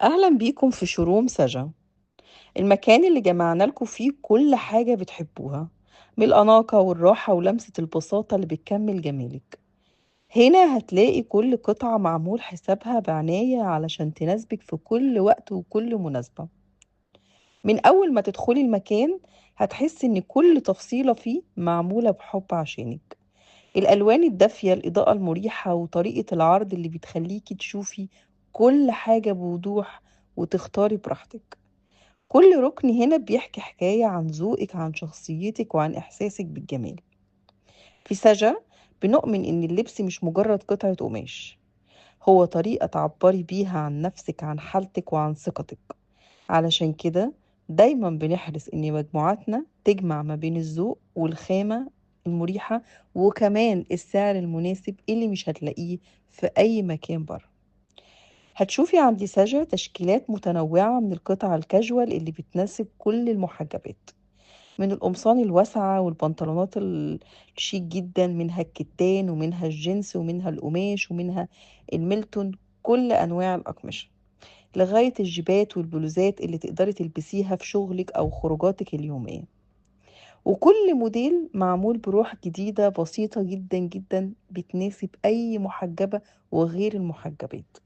أهلا بيكم في شروم سجا، المكان اللي جمعنا لكم فيه كل حاجة بتحبوها، من الأناقة والراحة ولمسة البساطة اللي بتكمل جمالك. هنا هتلاقي كل قطعة معمول حسابها بعناية علشان تناسبك في كل وقت وكل مناسبة. من أول ما تدخلي المكان هتحسي إن كل تفصيلة فيه معمولة بحب عشانك. الألوان الدافية، الإضاءة المريحة، وطريقة العرض اللي بتخليكي تشوفي كل حاجة بوضوح وتختاري براحتك. كل ركن هنا بيحكي حكاية عن ذوقك، عن شخصيتك، وعن إحساسك بالجمال. في سجا بنؤمن إن اللبس مش مجرد قطعة قماش، هو طريقة تعبري بيها عن نفسك، عن حالتك، وعن ثقتك. علشان كده دايما بنحرص إن مجموعاتنا تجمع ما بين الذوق والخامة المريحة، وكمان السعر المناسب اللي مش هتلاقيه في أي مكان بره. هتشوفي عند سجا تشكيلات متنوعة من القطع الكاجوال اللي بتناسب كل المحجبات، من القمصان الواسعة والبنطلونات الشيك جدا، منها الكتان ومنها الجنس ومنها القماش ومنها الميلتون، كل أنواع الأقمشة، لغاية الجيبات والبلوزات اللي تقدري تلبسيها في شغلك أو خروجاتك اليومية. وكل موديل معمول بروح جديدة بسيطة جدا جدا بتناسب أي محجبة وغير المحجبات.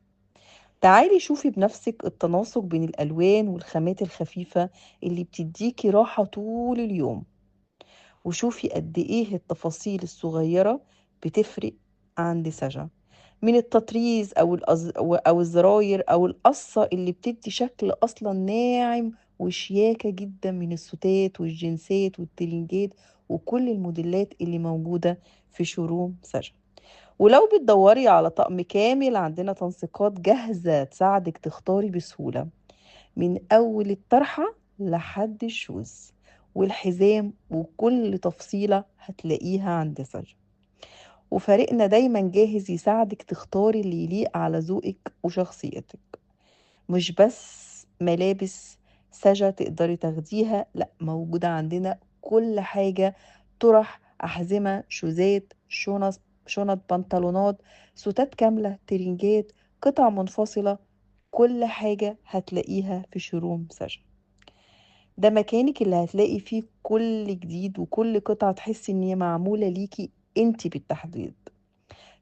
تعالي شوفي بنفسك التناسق بين الألوان والخامات الخفيفة اللي بتديكي راحة طول اليوم، وشوفي قد إيه التفاصيل الصغيرة بتفرق عند سجا، من التطريز أو الزراير أو القصة اللي بتدي شكل أصلا ناعم وشياكة جدا، من الستات والجنسات والترنجات وكل الموديلات اللي موجودة في شوروم سجا. ولو بتدوري على طقم كامل، عندنا تنسيقات جاهزة تساعدك تختاري بسهولة، من أول الطرحة لحد الشوز والحزام، وكل تفصيلة هتلاقيها عند سجا. وفريقنا دايما جاهز يساعدك تختاري اللي يليق على ذوقك وشخصيتك. مش بس ملابس، سجا تقدري تاخديها، لا، موجودة عندنا كل حاجة: طرح، أحزمة، شوزات، شنط، بنطلونات، ستات كاملة، ترنجات، قطع منفصلة. كل حاجة هتلاقيها في شوروم سجا. ده مكانك اللي هتلاقي فيه كل جديد، وكل قطعة تحسي ان هي معمولة ليكي انتي بالتحديد.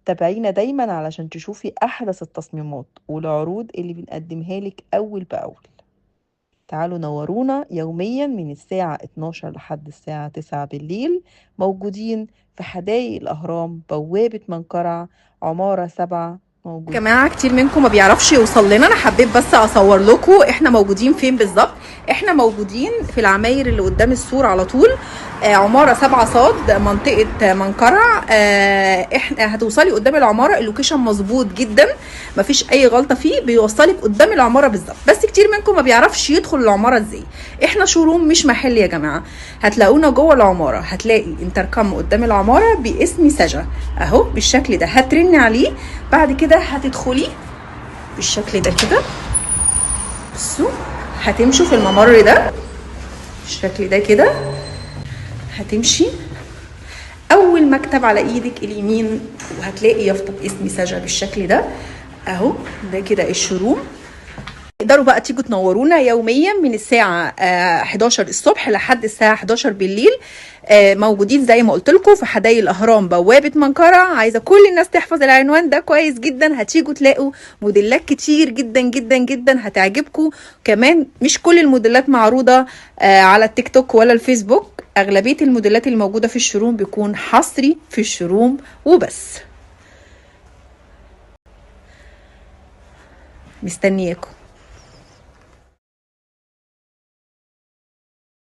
تابعينا دايما علشان تشوفي احدث التصميمات والعروض اللي بنقدمها لك اول باول. تعالوا نورونا يوميا من الساعة 12 لحد الساعة 9 بالليل، موجودين في حدائق الأهرام، بوابة منقرع، عمارة 7. موجود جماعة كتير منكم ما بيعرفش يوصل لنا، انا حبيت بس اصور لكم احنا موجودين فين بالظبط. احنا موجودين في العماير اللي قدام السور على طول، عمارة 7 صاد، منطقة منقرع. احنا هتوصلي قدام العمارة، اللوكيشن مظبوط جدا، مفيش اي غلطة فيه، بيوصلك قدام العمارة بالظبط. بس كتير منكم ما بيعرفش يدخل العمارة ازاي. احنا شوروم مش محل يا جماعة، هتلاقونا جوه العمارة، هتلاقي انتركم قدام العمارة باسم سجا اهو بالشكل ده، هترني عليه. بعد كده هتدخلي بالشكل ده كده، بصوا، هتمشوا في الممر ده بالشكل ده كده، هتمشي اول مكتب على ايدك اليمين وهتلاقي يافطه باسم سجا بالشكل ده اهو. ده كده الشروم. تقدروا بقى تيجوا تنورونا يوميا من الساعة 11 الصبح لحد الساعة 11 بالليل. موجودين زي ما قلت لكم في حدائق الأهرام، بوابة منقرع. عايزة كل الناس تحفظ العنوان ده كويس جدا، هتيجوا تلاقوا موديلات كتير جدا جدا جدا هتعجبكم. كمان مش كل الموديلات معروضة على التيك توك ولا الفيسبوك، أغلبية الموديلات اللي موجودة في الشروم بيكون حصري في الشروم وبس. مستنياكم.